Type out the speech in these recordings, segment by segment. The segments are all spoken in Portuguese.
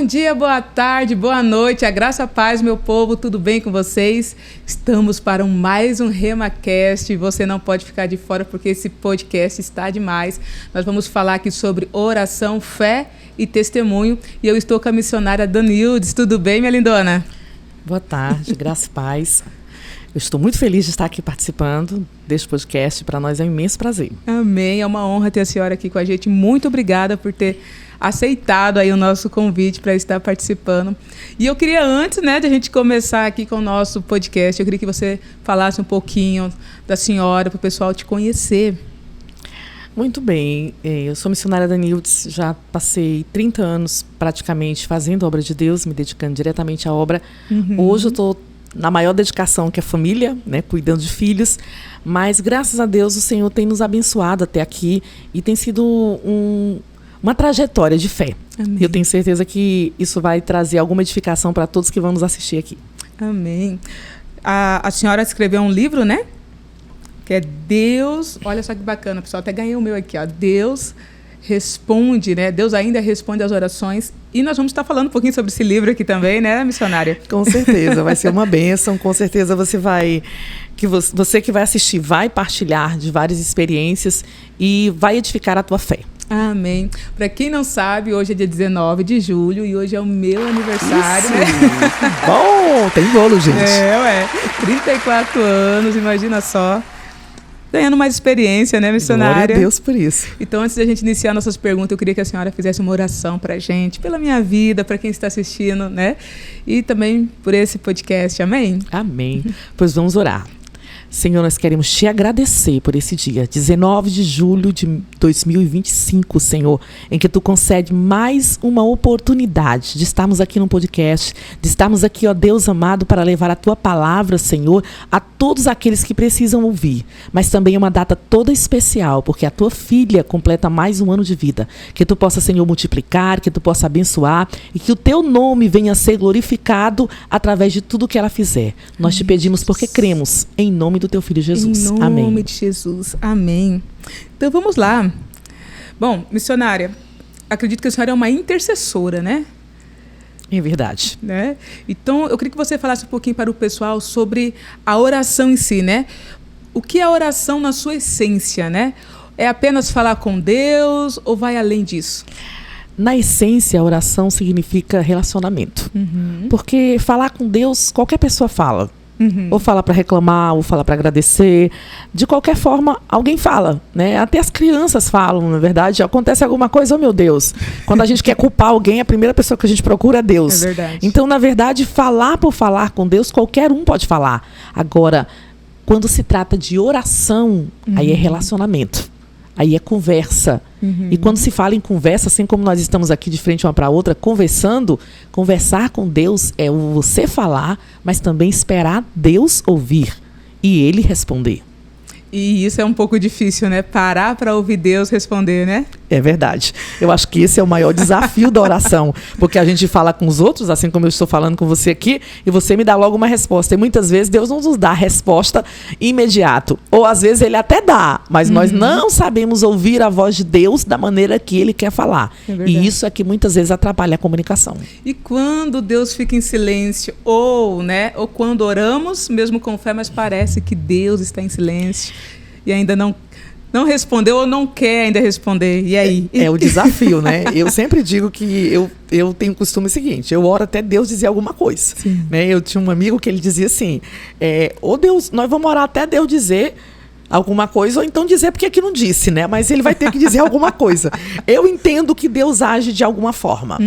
dia, boa tarde, boa noite, a graça e a paz, meu povo, tudo bem com vocês? Estamos para mais um RemaCast, você não pode ficar de fora porque esse podcast está demais. Nós vamos falar aqui sobre oração, fé e testemunho e eu estou com a missionária Danildes. Tudo bem, minha lindona? Boa tarde, graça e paz. Eu estou muito feliz de estar aqui participando deste podcast, para nós é um imenso prazer. Amém, é uma honra ter a senhora aqui com a gente, muito obrigada por ter aceitado aí o nosso convite para estar participando. E eu queria, antes, de a gente começar aqui com o nosso podcast, eu queria que você falasse um pouquinho da senhora, para o pessoal te conhecer. Muito bem, eu sou missionária Danildes, já passei 30 anos praticamente fazendo a obra de Deus, me dedicando diretamente à obra. Hoje eu estou na maior dedicação, que é a família, cuidando de filhos, mas graças a Deus o Senhor tem nos abençoado até aqui e tem sido uma trajetória de fé. Amém. Eu tenho certeza que isso vai trazer alguma edificação para todos que vão nos assistir aqui. Amém. A senhora escreveu um livro, que é Deus, olha só que bacana, pessoal, até ganhei o meu aqui, Deus responde, Deus ainda responde às orações. E nós vamos estar falando um pouquinho sobre esse livro aqui também, missionária? Com certeza, vai ser uma bênção, com certeza você que vai assistir vai partilhar de várias experiências e vai edificar a tua fé. Amém. Para quem não sabe, hoje é dia 19 de julho e hoje é o meu aniversário. Bom, tem bolo, gente. 34 anos, imagina só. Ganhando mais experiência, missionária? Glória a Deus por isso. Então, antes da gente iniciar nossas perguntas, eu queria que a senhora fizesse uma oração para a gente, pela minha vida, para quem está assistindo, E também por esse podcast, amém? Amém. Pois vamos orar. Senhor, nós queremos te agradecer por esse dia, 19 de julho de 2025, Senhor, em que tu concede mais uma oportunidade de estarmos aqui no podcast, de estarmos aqui, ó Deus amado, para levar a tua palavra, Senhor, a todos aqueles que precisam ouvir. Mas também é uma data toda especial, porque a tua filha completa mais um ano de vida. Que tu possa, Senhor, multiplicar, que tu possa abençoar e que o teu nome venha a ser glorificado através de tudo que ela fizer. Nós te pedimos porque cremos em nome do teu filho Jesus. Em nome de Jesus. Amém. Então vamos lá. Bom, missionária, acredito que a senhora é uma intercessora, É verdade. Então eu queria que você falasse um pouquinho para o pessoal sobre a oração em si, O que é a oração na sua essência, É apenas falar com Deus ou vai além disso? Na essência, a oração significa relacionamento. Porque falar com Deus, qualquer pessoa fala. Ou fala para reclamar, ou fala para agradecer. De qualquer forma, alguém fala, Até as crianças falam, na verdade. Acontece alguma coisa, oh meu Deus. Quando a gente quer culpar alguém, a primeira pessoa que a gente procura é Deus. É verdade. Então, na verdade, falar por falar com Deus, qualquer um pode falar. Agora, quando se trata de oração, aí é relacionamento. Aí é conversa. E quando se fala em conversa, assim como nós estamos aqui de frente uma para a outra, conversando, conversar com Deus é você falar, mas também esperar Deus ouvir e Ele responder. E isso é um pouco difícil, Parar para ouvir Deus responder, É verdade. Eu acho que esse é o maior desafio da oração, porque a gente fala com os outros, assim como eu estou falando com você aqui, e você me dá logo uma resposta. E muitas vezes Deus não nos dá a resposta imediato. Ou às vezes Ele até dá, mas nós não sabemos ouvir a voz de Deus da maneira que Ele quer falar. E isso é que muitas vezes atrapalha a comunicação. E quando Deus fica em silêncio, ou quando oramos, mesmo com fé, mas parece que Deus está em silêncio e ainda não respondeu ou não quer ainda responder. E aí? É o desafio, Eu sempre digo que eu tenho o costume seguinte, eu oro até Deus dizer alguma coisa. Eu tinha um amigo que ele dizia assim, Deus, nós vamos orar até Deus dizer alguma coisa, ou então dizer porque aqui não disse, mas ele vai ter que dizer alguma coisa. Eu entendo que Deus age de alguma forma.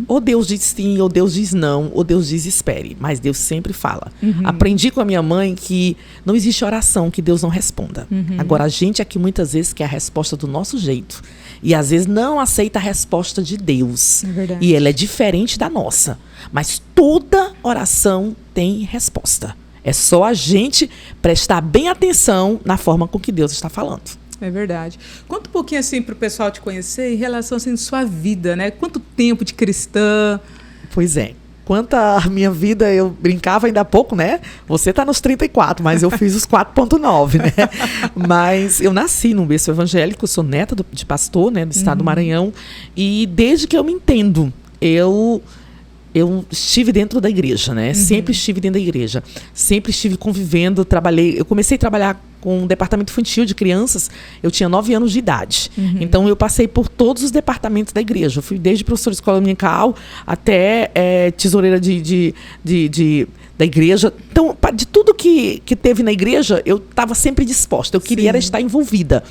Ou Deus diz sim, ou Deus diz não, ou Deus diz espere, mas Deus sempre fala. Aprendi com a minha mãe que não existe oração que Deus não responda. Agora, a gente aqui muitas vezes quer a resposta do nosso jeito, e às vezes não aceita a resposta de Deus. E ela é diferente da nossa. Mas toda oração tem resposta. É só a gente prestar bem atenção na forma com que Deus está falando. É verdade. Conta um pouquinho assim para o pessoal te conhecer em relação assim, à sua vida, Quanto tempo de cristã? Pois é. Quanto à minha vida, eu brincava ainda há pouco, Você está nos 34, mas eu fiz os 4.9, Mas eu nasci num berço evangélico, sou neta de pastor, do estado do Maranhão. E desde que eu me entendo, eu eu estive dentro da igreja, né? Sempre estive dentro da igreja. Sempre estive convivendo, trabalhei. Eu comecei a trabalhar com o departamento infantil de crianças, eu tinha 9 anos de idade. Então, eu passei por todos os departamentos da igreja. Eu fui desde professora de escola dominical até tesoureira da igreja. Então, de tudo que teve na igreja, eu estava sempre disposta. Eu queria era estar envolvida.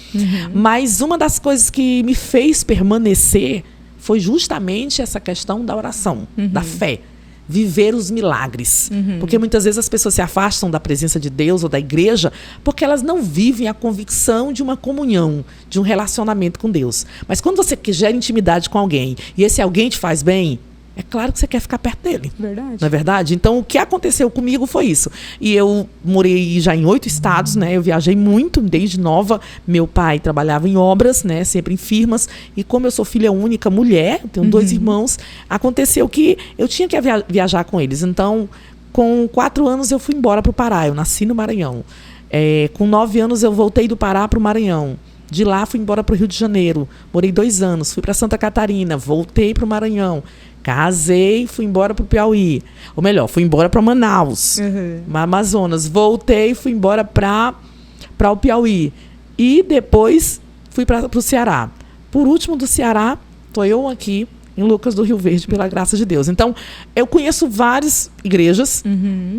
Mas uma das coisas que me fez permanecer foi justamente essa questão da oração, da fé. Viver os milagres. Porque muitas vezes as pessoas se afastam da presença de Deus ou da igreja porque elas não vivem a convicção de uma comunhão, de um relacionamento com Deus. Mas quando você gera intimidade com alguém e esse alguém te faz bem, é claro que você quer ficar perto dele. Verdade. Não é verdade? Então, o que aconteceu comigo foi isso. E eu morei já em 8 estados, né? Eu viajei muito, desde nova. Meu pai trabalhava em obras, né? Sempre em firmas. E como eu sou filha única, mulher, tenho 2 irmãos, aconteceu que eu tinha que viajar com eles. Então, com 4 anos, eu fui embora para o Pará. Eu nasci no Maranhão. Com 9 anos, eu voltei do Pará para o Maranhão. De lá, fui embora para o Rio de Janeiro. Morei 2 anos. Fui para Santa Catarina. Voltei para o Maranhão. Casei, fui embora para o Piauí. Ou melhor, fui embora para Manaus, Amazonas. Voltei, fui embora para o Piauí. E depois fui para o Ceará. Por último, do Ceará, estou eu aqui em Lucas do Rio Verde, pela graça de Deus. Então, eu conheço várias igrejas,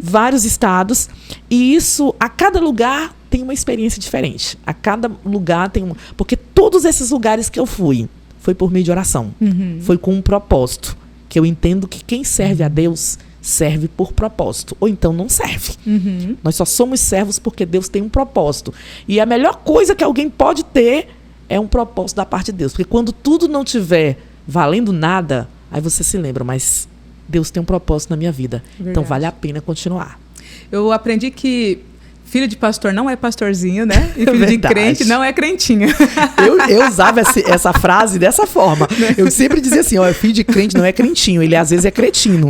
vários estados. E isso, a cada lugar, tem uma experiência diferente. A cada lugar tem uma... Porque todos esses lugares que eu fui, foi por meio de oração. Foi com um propósito. Que eu entendo que quem serve a Deus serve por propósito, ou então não serve. Nós só somos servos porque Deus tem um propósito. E a melhor coisa que alguém pode ter é um propósito da parte de Deus. Porque quando tudo não estiver valendo nada, aí você se lembra, mas Deus tem um propósito na minha vida. Verdade. Então vale a pena continuar. Eu aprendi que filho de pastor não é pastorzinho, né? E filho de crente não é crentinho. Eu usava essa frase dessa forma. Eu sempre dizia assim, filho de crente não é crentinho. Ele às vezes é cretino.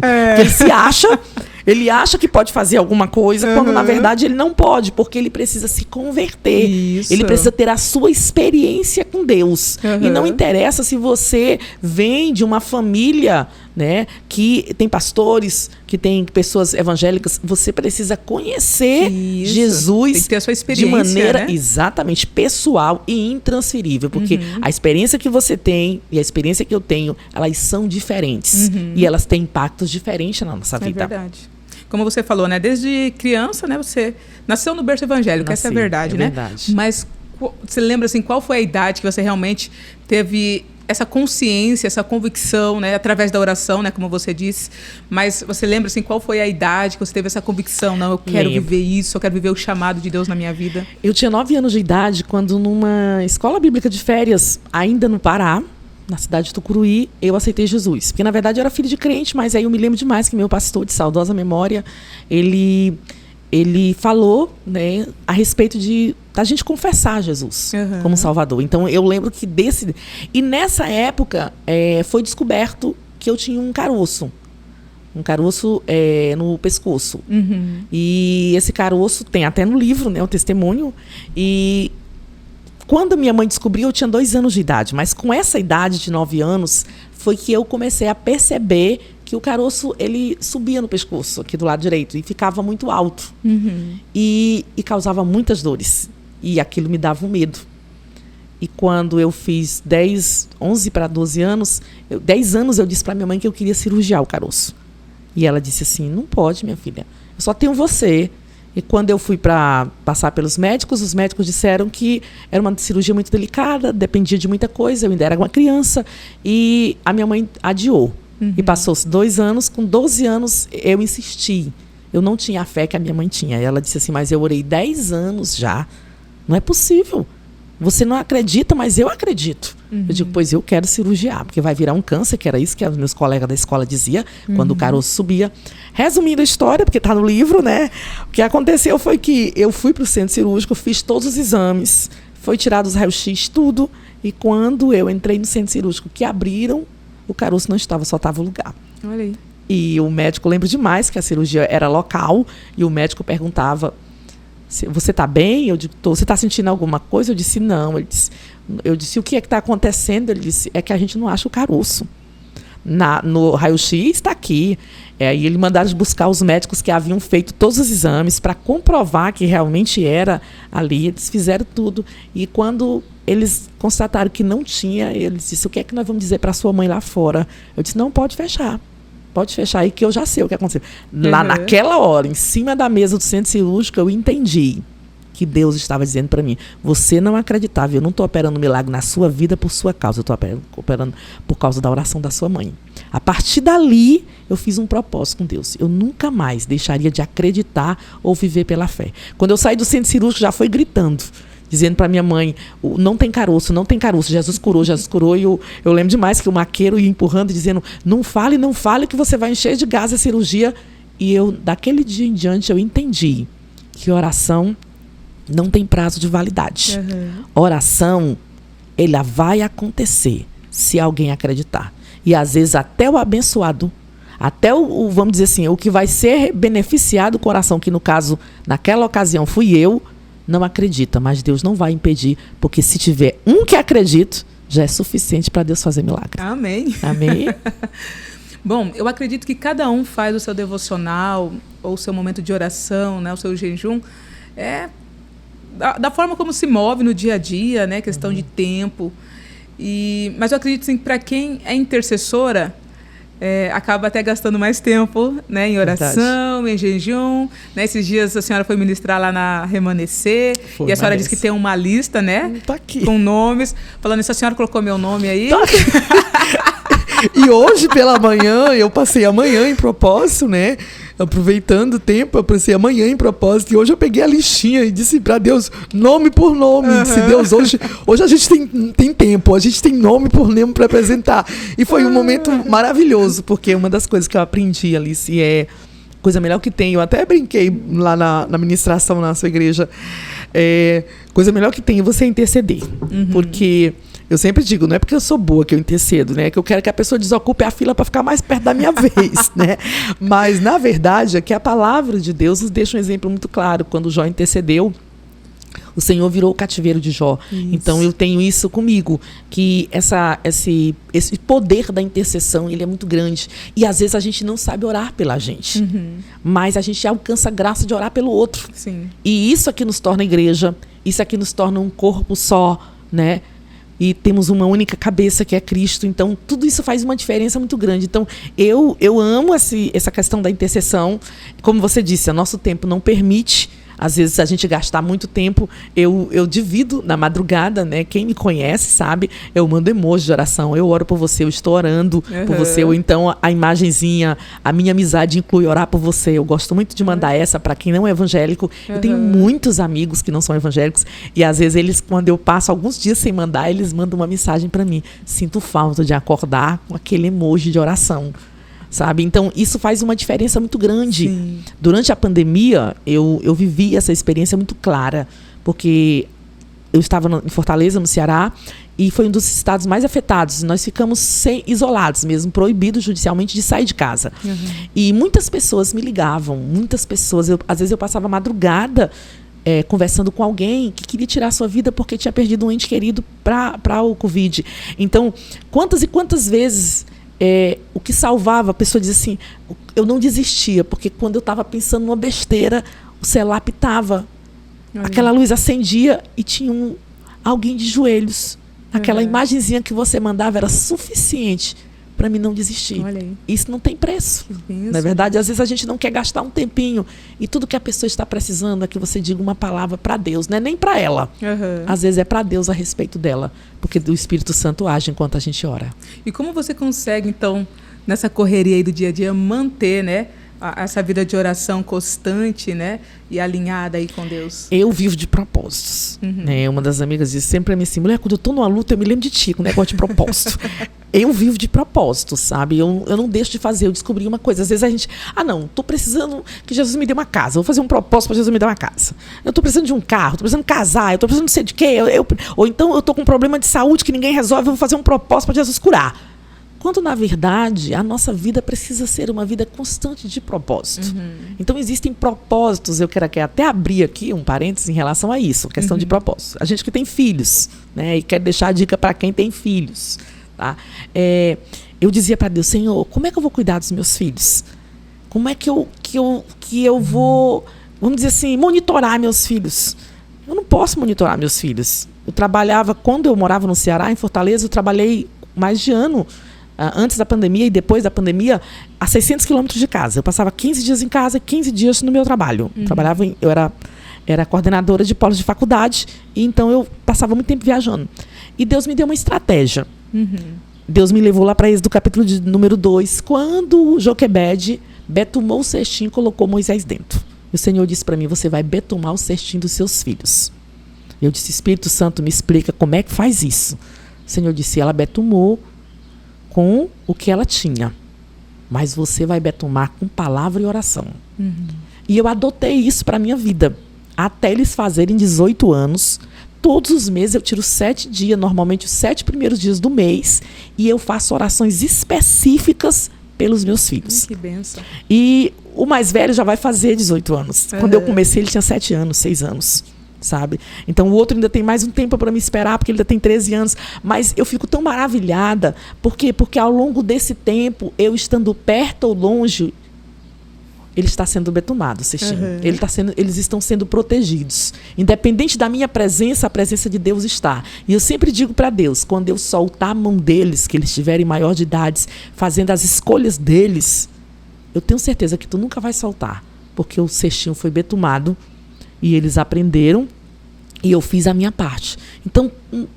Ele acha que pode fazer alguma coisa, quando na verdade ele não pode, porque ele precisa se converter. Isso. Ele precisa ter a sua experiência com Deus. E não interessa se você vem de uma família, né, que tem pastores, que tem pessoas evangélicas. Você precisa conhecer Jesus tem que ter a sua experiência, de maneira exatamente pessoal e intransferível. Porque a experiência que você tem e a experiência que eu tenho, elas são diferentes. E elas têm impactos diferentes na nossa vida. É verdade. Como você falou, né? Desde criança, né? Você nasceu no berço evangélico, essa é a verdade, né? Verdade. Mas você lembra, assim, qual foi a idade que você realmente teve essa consciência, essa convicção, né? Através da oração, né? Como você disse. Mas você lembra, assim, qual foi a idade que você teve essa convicção? Não, eu quero viver isso, eu quero viver o chamado de Deus na minha vida. Eu tinha 9 anos de idade quando, numa escola bíblica de férias, ainda no Pará, na cidade de Tucuruí, eu aceitei Jesus. Porque, na verdade, eu era filho de crente, mas aí eu me lembro demais que meu pastor, de saudosa memória, ele falou, né, a respeito da gente confessar Jesus como Salvador. Então, eu lembro que E nessa época, foi descoberto que eu tinha um caroço. Um caroço no pescoço. E esse caroço tem até no livro, né, o testemunho. E quando minha mãe descobriu, eu tinha 2 anos de idade. Mas com essa idade de 9 anos, foi que eu comecei a perceber que o caroço, ele subia no pescoço, aqui do lado direito, e ficava muito alto. E causava muitas dores. E aquilo me dava um medo. E quando eu fiz 11 para 12 anos, 10 anos eu disse para minha mãe que eu queria cirurgiar o caroço. E ela disse assim, não pode, minha filha, eu só tenho você. E quando eu fui para passar pelos médicos, os médicos disseram que era uma cirurgia muito delicada, dependia de muita coisa, eu ainda era uma criança, e a minha mãe adiou. E passou-se 2 anos, com 12 anos eu insisti. Eu não tinha a fé que a minha mãe tinha. E ela disse assim, mas eu orei 10 anos já, não é possível. Você não acredita, mas eu acredito. Eu digo, pois eu quero cirurgiar, porque vai virar um câncer, que era isso que os meus colegas da escola diziam, quando o caroço subia. Resumindo a história, porque está no livro, né? O que aconteceu foi que eu fui para o centro cirúrgico, fiz todos os exames, foi tirado os raios-x, tudo. E quando eu entrei no centro cirúrgico, que abriram, o caroço não estava, só estava o lugar. Olha aí. E o médico, lembro demais que a cirurgia era local, e o médico perguntava, você está bem? Eu digo, tô. Você está sentindo alguma coisa? Eu disse, não. Eu disse, o que é que está acontecendo? Ele disse, é que a gente não acha o caroço. no raio-x, está aqui. E ele mandaram buscar os médicos que haviam feito todos os exames para comprovar que realmente era ali. Eles fizeram tudo. E quando eles constataram que não tinha, eles disseram: o que é que nós vamos dizer para sua mãe lá fora? Eu disse: não, pode fechar. Pode fechar aí que eu já sei o que aconteceu. Lá naquela hora, em cima da mesa do centro cirúrgico, eu entendi que Deus estava dizendo para mim: você não acreditava, eu não estou operando milagre na sua vida por sua causa, eu estou operando por causa da oração da sua mãe. A partir dali, eu fiz um propósito com Deus. Eu nunca mais deixaria de acreditar ou viver pela fé. Quando eu saí do centro cirúrgico, já foi gritando, dizendo para minha mãe: não tem caroço, não tem caroço, Jesus curou, Jesus curou. E eu lembro demais que o maqueiro ia empurrando, dizendo: não fale que você vai encher de gás a cirurgia. E eu, daquele dia em diante, eu entendi que oração não tem prazo de validade. Oração, ela vai acontecer se alguém acreditar. E às vezes até o abençoado, até vamos dizer assim, o que vai ser beneficiado com a oração, que no caso, naquela ocasião fui eu, não acredita, mas Deus não vai impedir, porque se tiver um que acredita, já é suficiente para Deus fazer milagre. Amém. Amém. Bom, eu acredito que cada um faz o seu devocional, ou o seu momento de oração, né, o seu jejum, da forma como se move no dia a dia, né, questão de tempo. Mas eu acredito que para quem é intercessora, acaba até gastando mais tempo, né, em oração, em jejum. Né, esses dias a senhora foi ministrar lá na Remanescer, e a senhora disse que tem uma lista, né, tá aqui, com nomes. Falando isso, a senhora colocou meu nome aí? Tá E hoje pela manhã, eu passei a manhã em propósito, né? Aproveitando o tempo, eu passei amanhã em propósito. E hoje eu peguei a listinha e disse para Deus, nome por nome. Disse: Deus, hoje a gente tem tempo, a gente tem nome por nome para apresentar. E foi um momento maravilhoso, porque uma das coisas que eu aprendi, Alice, é coisa melhor que tem. Eu até brinquei lá na ministração na sua igreja. Coisa melhor que tem é você interceder. Porque eu sempre digo, não é porque eu sou boa que eu intercedo, né? Que eu quero que a pessoa desocupe a fila para ficar mais perto da minha vez, né? Mas, na verdade, é que a palavra de Deus nos deixa um exemplo muito claro. Quando Jó intercedeu, o Senhor virou o cativeiro de Jó. Isso. Então, eu tenho isso comigo, que esse poder da intercessão, ele é muito grande. E, às vezes, a gente não sabe orar pela gente. Mas a gente alcança a graça de orar pelo outro. Sim. E isso aqui nos torna igreja, isso aqui nos torna um corpo só, né? E temos uma única cabeça, que é Cristo. Então, tudo isso faz uma diferença muito grande. Então, eu amo essa questão da intercessão. Como você disse, o nosso tempo não permite, às vezes, a gente gastar muito tempo. Eu divido na madrugada, né? Quem me conhece sabe, eu mando emoji de oração. Eu oro por você, eu estou orando por você. Ou então, a imagenzinha, a minha amizade inclui orar por você. Eu gosto muito de mandar essa para quem não é evangélico. Eu tenho muitos amigos que não são evangélicos. E, às vezes, eles, quando eu passo alguns dias sem mandar, eles mandam uma mensagem para mim. Sinto falta de acordar com aquele emoji de oração. Sabe? Então, isso faz uma diferença muito grande. Sim. Durante a pandemia, eu vivi essa experiência muito clara, porque eu estava em Fortaleza, no Ceará, e foi um dos estados mais afetados. Nós ficamos isolados mesmo, proibidos judicialmente de sair de casa. E muitas pessoas me ligavam, muitas pessoas. Às vezes eu passava a madrugada conversando com alguém que queria tirar a sua vida porque tinha perdido um ente querido para o Covid. Então, quantas e quantas vezes... o que salvava, a pessoa dizia assim, eu não desistia, porque quando eu estava pensando numa besteira, o celular pitava, aquela luz acendia e tinha alguém de joelhos. Aquela imagenzinha que você mandava era suficiente para mim não desistir. Isso não tem preço. Na verdade, às vezes a gente não quer gastar um tempinho e tudo que a pessoa está precisando é que você diga uma palavra para Deus, não é nem para ela. Às vezes é para Deus a respeito dela, porque o Espírito Santo age enquanto a gente ora. E como você consegue, então, nessa correria aí do dia a dia, manter, né, essa vida de oração constante, né, e alinhada aí com Deus? Eu vivo de propósitos. Né? Uma das amigas disse sempre pra mim assim, mulher, quando eu tô numa luta, eu me lembro de ti, com negócio de propósito. Eu vivo de propósito, sabe? Eu não deixo de fazer. Eu descobri uma coisa. Às vezes a gente... não, tô precisando que Jesus me dê uma casa. Vou fazer um propósito para Jesus me dar uma casa. Eu tô precisando de um carro. Tô precisando casar. Eu tô precisando de sei de quê. Ou então eu tô com um problema de saúde que ninguém resolve. Eu vou fazer um propósito para Jesus curar. Quando, na verdade, a nossa vida precisa ser uma vida constante de propósito. Então, existem propósitos. Eu quero até abrir aqui um parênteses em relação a isso, questão de propósito. A gente que tem filhos, né, e quer deixar a dica para quem tem filhos. Tá? eu dizia para Deus, Senhor, como é que eu vou cuidar dos meus filhos? Como é que eu vou, vamos dizer assim, monitorar meus filhos? Eu não posso monitorar meus filhos. Eu trabalhava, quando eu morava no Ceará, em Fortaleza, eu trabalhei mais de ano, antes da pandemia e depois da pandemia, a 600 quilômetros de casa. Eu passava 15 dias em casa e 15 dias no meu trabalho. Eu era coordenadora de polos de faculdade, e então eu passava muito tempo viajando. E Deus me deu uma estratégia. Deus me levou lá para Êxodo, capítulo número 2, quando Joquebede betumou o cestinho e colocou Moisés dentro. E o Senhor disse para mim, você vai betumar o cestinho dos seus filhos. Eu disse, Espírito Santo, me explica como é que faz isso. O Senhor disse, ela betumou com o que ela tinha, mas você vai betumar com palavra e oração. E eu adotei isso para a minha vida. Até eles fazerem 18 anos, todos os meses eu tiro 7 dias, normalmente os 7 primeiros dias do mês, e eu faço orações específicas pelos meus filhos. Que bênção. E o mais velho já vai fazer 18 anos. Quando eu comecei, ele tinha 7 anos, 6 anos. Sabe? Então o outro ainda tem mais um tempo para me esperar, porque ele ainda tem 13 anos. Mas eu fico tão maravilhada. Por quê? Porque ao longo desse tempo, eu estando perto ou longe, ele está sendo betumado, eles estão sendo protegidos. Independente da minha presença, a presença de Deus está. E eu sempre digo para Deus, quando eu soltar a mão deles, que eles estiverem maior de idade, fazendo as escolhas deles, eu tenho certeza que tu nunca vai soltar. Porque o cestinho foi betumado, e eles aprenderam, e eu fiz a minha parte. Então,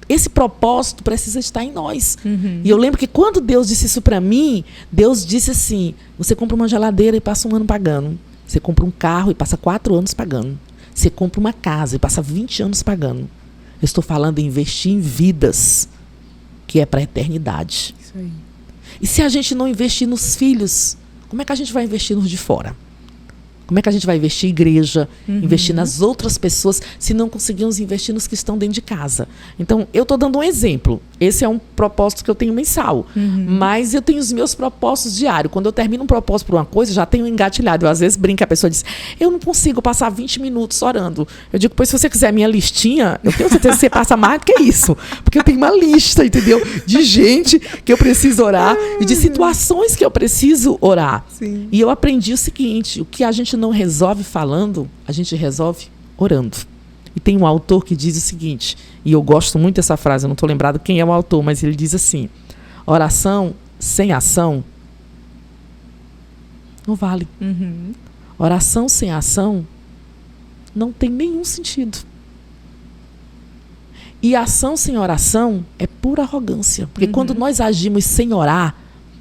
esse propósito precisa estar em nós. E eu lembro que quando Deus disse isso para mim, Deus disse assim, você compra uma geladeira e passa 1 ano pagando. Você compra um carro e passa 4 anos pagando. Você compra uma casa e passa 20 anos pagando. Eu estou falando em investir em vidas, que é para a eternidade. Isso aí. E se a gente não investir nos filhos, como é que a gente vai investir nos de fora? Como é que a gente vai investir em igreja, investir nas outras pessoas, se não conseguimos investir nos que estão dentro de casa? Então, eu estou dando um exemplo. Esse é um propósito que eu tenho mensal. Mas eu tenho os meus propósitos diários. Quando eu termino um propósito por uma coisa, já tenho engatilhado. Eu, às vezes, brinco, a pessoa diz, eu não consigo passar 20 minutos orando. Eu digo, pois se você quiser a minha listinha, eu tenho certeza que você passa mais do que isso. Porque eu tenho uma lista, entendeu? De gente que eu preciso orar e de situações que eu preciso orar. Sim. E eu aprendi o seguinte, o que a gente não resolve falando, a gente resolve orando. E tem um autor que diz o seguinte, e eu gosto muito dessa frase, eu não estou lembrado quem é o autor, mas ele diz assim, oração sem ação não vale. Oração sem ação não tem nenhum sentido. E ação sem oração é pura arrogância. Porque quando nós agimos sem orar,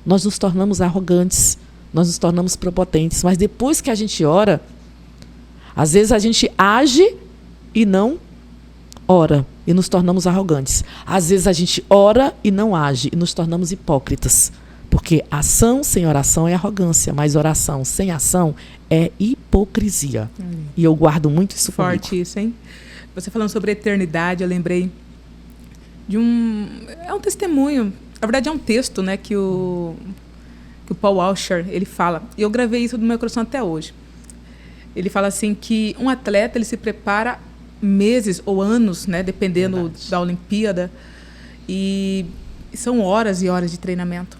nós nos tornamos arrogantes, nós nos tornamos prepotentes. Mas depois que a gente ora, às vezes a gente age e não ora, e nos tornamos arrogantes. Às vezes a gente ora e não age, e nos tornamos hipócritas. Porque ação sem oração é arrogância, mas oração sem ação é hipocrisia. E eu guardo muito isso comigo. Forte isso, hein? Você falando sobre eternidade, eu lembrei de um... É um testemunho, na verdade é um texto, né, que o Paul Washer, ele fala, e eu gravei isso no meu coração até hoje. Ele fala assim que um atleta, ele se prepara meses ou anos, né, dependendo da Olimpíada, e são horas e horas de treinamento.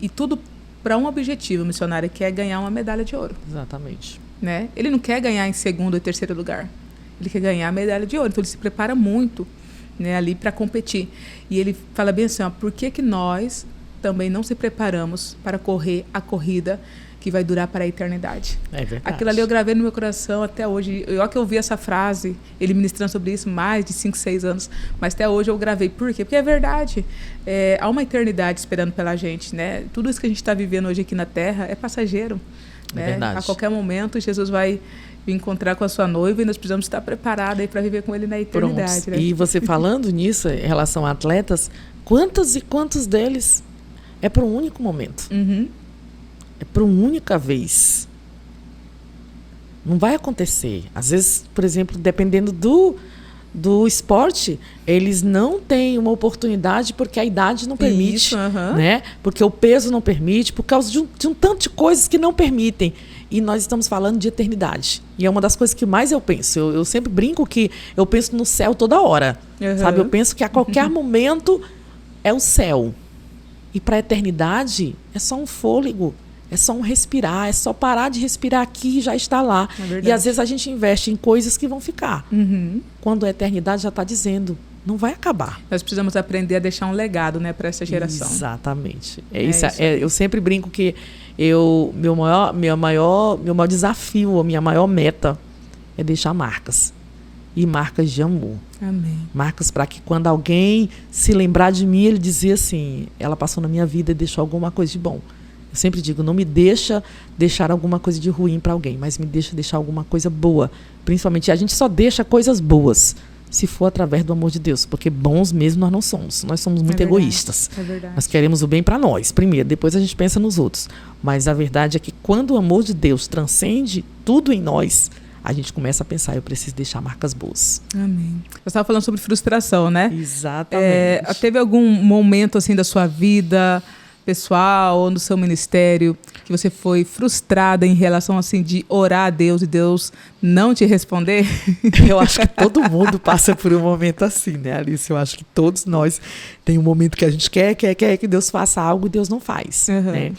E tudo para um objetivo, missionário, que é ganhar uma medalha de ouro. Exatamente. Né? Ele não quer ganhar em segundo ou terceiro lugar. Ele quer ganhar a medalha de ouro. Então, ele se prepara muito, né, ali para competir. E ele fala bem assim, ó, por que nós também não se preparamos para correr a corrida que vai durar para a eternidade? É verdade. Aquilo ali eu gravei no meu coração até hoje. Eu que ouvi essa frase, ele ministrando sobre isso mais de 5, 6 anos, mas até hoje eu gravei. Por quê? Porque é verdade. Há uma eternidade esperando pela gente, né? Tudo isso que a gente está vivendo hoje aqui na Terra é passageiro. É né? verdade. A qualquer momento, Jesus vai encontrar com a sua noiva e nós precisamos estar preparados para viver com ele na eternidade. Né? E você falando nisso, em relação a atletas, quantos e quantos deles é para um único momento? É para uma única vez. Não vai acontecer. Às vezes, por exemplo, dependendo do esporte, eles não têm uma oportunidade porque a idade não permite. Né? Porque o peso não permite, por causa de um tanto de coisas que não permitem. E nós estamos falando de eternidade. E é uma das coisas que mais eu penso. Eu sempre brinco que eu penso no céu toda hora. Sabe? Eu penso que a qualquer momento é o céu. E para a eternidade é só um fôlego, é só um respirar, é só parar de respirar aqui e já está lá. E às vezes a gente investe em coisas que vão ficar. Quando a eternidade já está dizendo, não vai acabar. Nós precisamos aprender a deixar um legado, né, para essa geração. Exatamente. Eu sempre brinco que meu maior desafio, a minha maior meta é deixar marcas. E marcas de amor. Amém. Marcas para que quando alguém se lembrar de mim, ele dizer assim, ela passou na minha vida e deixou alguma coisa de bom. Eu sempre digo, não me deixa deixar alguma coisa de ruim para alguém, mas me deixa deixar alguma coisa boa. Principalmente, a gente só deixa coisas boas se for através do amor de Deus, porque bons mesmo nós não somos. Nós somos muito egoístas. É verdade. Nós queremos o bem para nós, primeiro, depois a gente pensa nos outros. Mas a verdade é que quando o amor de Deus transcende tudo em nós, a gente começa a pensar, eu preciso deixar marcas boas. Amém. Você estava falando sobre frustração, né? Exatamente. Teve algum momento assim da sua vida pessoal ou no seu ministério que você foi frustrada em relação assim de orar a Deus e Deus não te responder? Eu acho que todo mundo passa por um momento assim, né, Alice? Eu acho que todos nós tem um momento que a gente quer que Deus faça algo e Deus não faz. Né?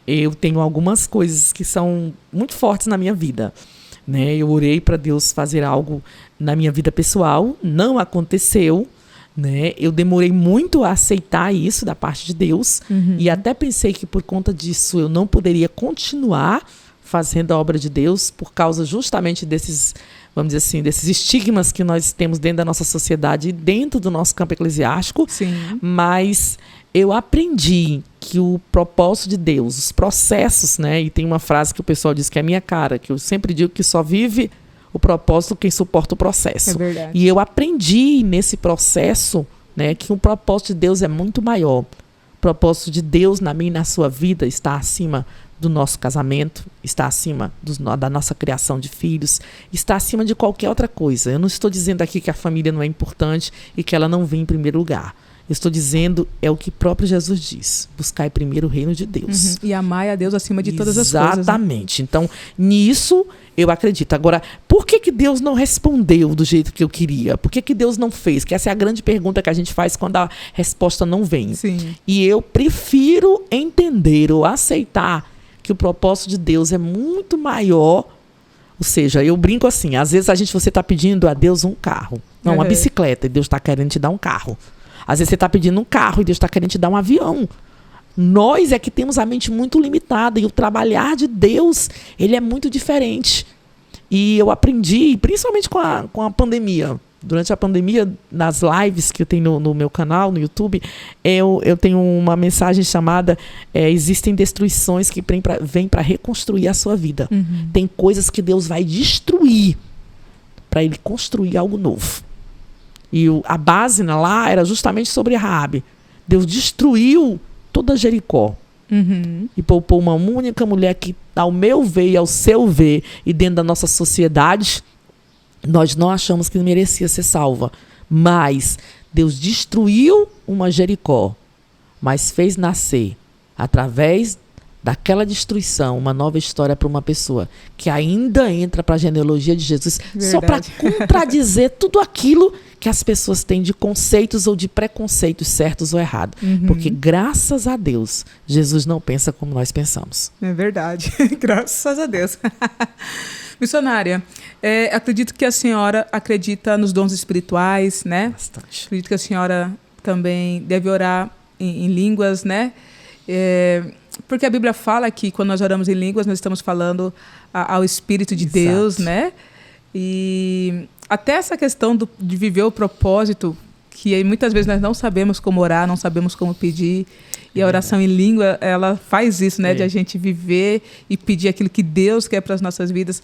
Eu tenho algumas coisas que são muito fortes na minha vida. Né? Eu orei para Deus fazer algo na minha vida pessoal, não aconteceu. Né? Eu demorei muito a aceitar isso da parte de Deus e até pensei que por conta disso eu não poderia continuar fazendo a obra de Deus por causa justamente desses, vamos dizer assim, desses estigmas que nós temos dentro da nossa sociedade e dentro do nosso campo eclesiástico. Sim. Mas eu aprendi que o propósito de Deus, os processos, né? E tem uma frase que o pessoal diz que é a minha cara, que eu sempre digo que só vive o propósito quem suporta o processo. É verdade. E eu aprendi nesse processo, né, que o propósito de Deus é muito maior. O propósito de Deus na minha e na sua vida está acima do nosso casamento, está acima da nossa criação de filhos, está acima de qualquer outra coisa. Eu não estou dizendo aqui que a família não é importante e que ela não vem em primeiro lugar. Eu estou dizendo, é o que próprio Jesus diz. Buscai primeiro o reino de Deus. E amai a Deus acima de todas as coisas. Exatamente. Né? Então, nisso eu acredito. Agora, por que Deus não respondeu do jeito que eu queria? Por que Deus não fez? Que essa é a grande pergunta que a gente faz quando a resposta não vem. Sim. E eu prefiro entender ou aceitar que o propósito de Deus é muito maior. Ou seja, eu brinco assim, às vezes você está pedindo a Deus um carro. Não, uma bicicleta, e Deus está querendo te dar um carro. Às vezes você está pedindo um carro e Deus está querendo te dar um avião. Nós é que temos a mente muito limitada e o trabalhar de Deus, ele é muito diferente. E eu aprendi, principalmente com a pandemia. Durante a pandemia, nas lives que eu tenho no meu canal, no YouTube, eu tenho uma mensagem chamada existem destruições que vêm para reconstruir a sua vida. Tem coisas que Deus vai destruir para Ele construir algo novo. E a base lá era justamente sobre Raabe. Deus destruiu toda Jericó. E poupou uma única mulher que, ao meu ver e ao seu ver, e dentro da nossa sociedade, nós não achamos que merecia ser salva. Mas Deus destruiu uma Jericó, mas fez nascer, através daquela destruição, uma nova história para uma pessoa que ainda entra para a genealogia de Jesus. Verdade. Só para contradizer tudo aquilo que as pessoas têm de conceitos ou de preconceitos certos ou errados. Porque, graças a Deus, Jesus não pensa como nós pensamos. É verdade. Graças a Deus. Missionária, acredito que a senhora acredita nos dons espirituais, né? Bastante. Acredito que a senhora também deve orar em línguas, né? Porque a Bíblia fala que quando nós oramos em línguas, nós estamos falando ao Espírito de Deus, né? E até essa questão de viver o propósito, que muitas vezes nós não sabemos como orar, não sabemos como pedir. E a oração em língua, ela faz isso, né? De a gente viver e pedir aquilo que Deus quer para as nossas vidas.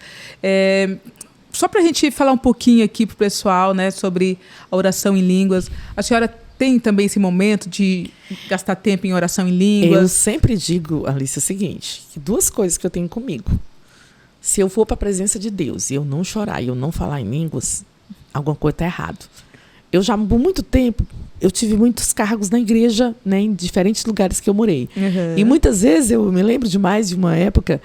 Só para a gente falar um pouquinho aqui para o pessoal, né? Sobre a oração em línguas. A senhora tem também esse momento de gastar tempo em oração em línguas? Eu sempre digo, Alice, o seguinte, que duas coisas que eu tenho comigo. Se eu for para a presença de Deus e eu não chorar e eu não falar em línguas, alguma coisa está errada. Eu já, por muito tempo, eu tive muitos cargos na igreja, né, em diferentes lugares que eu morei. E muitas vezes, eu me lembro demais de uma época,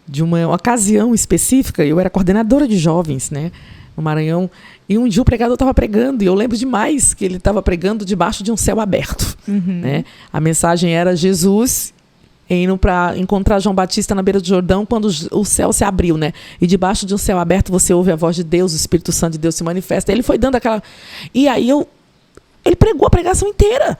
de uma ocasião específica, eu era coordenadora de jovens, né, no Maranhão. E um dia o pregador estava pregando, e eu lembro demais que ele estava pregando debaixo de um céu aberto. Né? A mensagem era Jesus indo para encontrar João Batista na beira do Jordão, quando o céu se abriu, né? E debaixo de um céu aberto você ouve a voz de Deus, o Espírito Santo de Deus se manifesta. Ele foi dando aquela... E aí ele pregou a pregação inteira.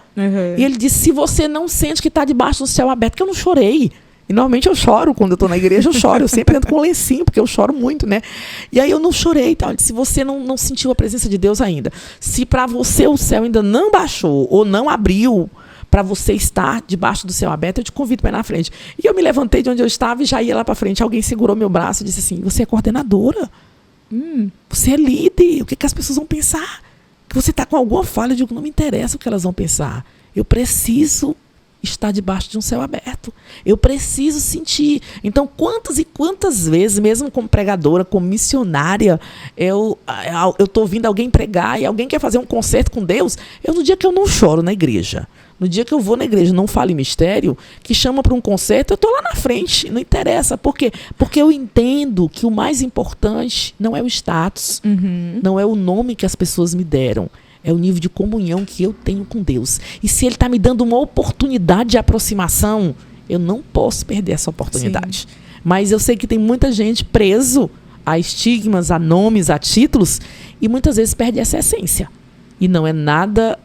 E ele disse, se você não sente que está debaixo do céu aberto, que eu não chorei. E normalmente eu choro, quando eu estou na igreja eu choro, eu sempre ando com um lencinho, porque eu choro muito, né? E aí eu não chorei, tal. Ele disse, se você não sentiu a presença de Deus ainda, se para você o céu ainda não baixou, ou não abriu, para você estar debaixo do céu aberto, eu te convido para ir na frente. E eu me levantei de onde eu estava e já ia lá para frente. Alguém segurou meu braço e disse assim, você é coordenadora, você é líder, o que as pessoas vão pensar? Que você está com alguma falha? Eu digo, não me interessa o que elas vão pensar. Eu preciso estar debaixo de um céu aberto. Eu preciso sentir. Então, quantas e quantas vezes, mesmo como pregadora, como missionária, eu estou ouvindo alguém pregar e alguém quer fazer um concerto com Deus, no dia que eu não choro na igreja, no dia que eu vou na igreja, não falo em mistério, que chama para um concerto, eu estou lá na frente, não interessa. Por quê? Porque eu entendo que o mais importante não é o status, não é o nome que as pessoas me deram, é o nível de comunhão que eu tenho com Deus. E se Ele está me dando uma oportunidade de aproximação, eu não posso perder essa oportunidade. Sim. Mas eu sei que tem muita gente preso a estigmas, a nomes, a títulos, e muitas vezes perde essa essência. E não é nada,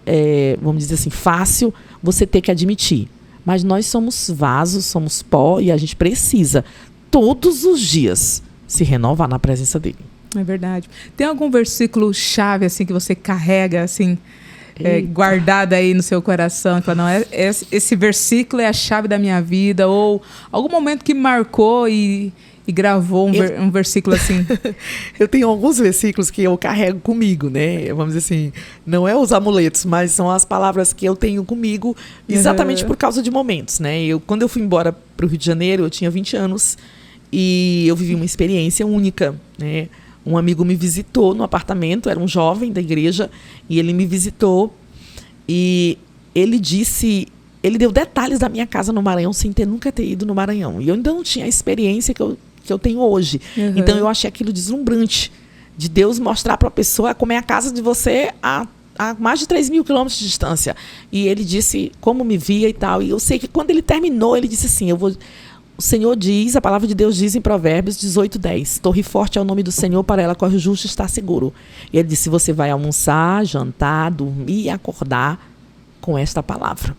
vamos dizer assim, fácil você ter que admitir. Mas nós somos vasos, somos pó, e a gente precisa, todos os dias, se renovar na presença dEle. É verdade. Tem algum versículo chave assim que você carrega assim, guardado aí no seu coração, que fala, não, esse versículo é a chave da minha vida, ou algum momento que marcou e gravou um versículo assim? Eu tenho alguns versículos que eu carrego comigo, né? Vamos dizer assim, não é os amuletos, mas são as palavras que eu tenho comigo exatamente por causa de momentos, né? Quando eu fui embora para o Rio de Janeiro, eu tinha 20 anos e eu vivi uma experiência única, né? Um amigo me visitou no apartamento, era um jovem da igreja, e ele me visitou e ele deu detalhes da minha casa no Maranhão sem nunca ter ido no Maranhão. E eu ainda não tinha a experiência que eu tenho hoje. Então eu achei aquilo deslumbrante, de Deus mostrar para a pessoa como é a casa de você a mais de 3.000 quilômetros de distância. E ele disse como me via e tal. E eu sei que quando ele terminou, ele disse assim, o Senhor diz, a palavra de Deus diz em Provérbios 18:10, torre forte é o nome do Senhor, para ela corre o justo e está seguro. E ele disse, você vai almoçar, jantar, dormir e acordar com esta palavra.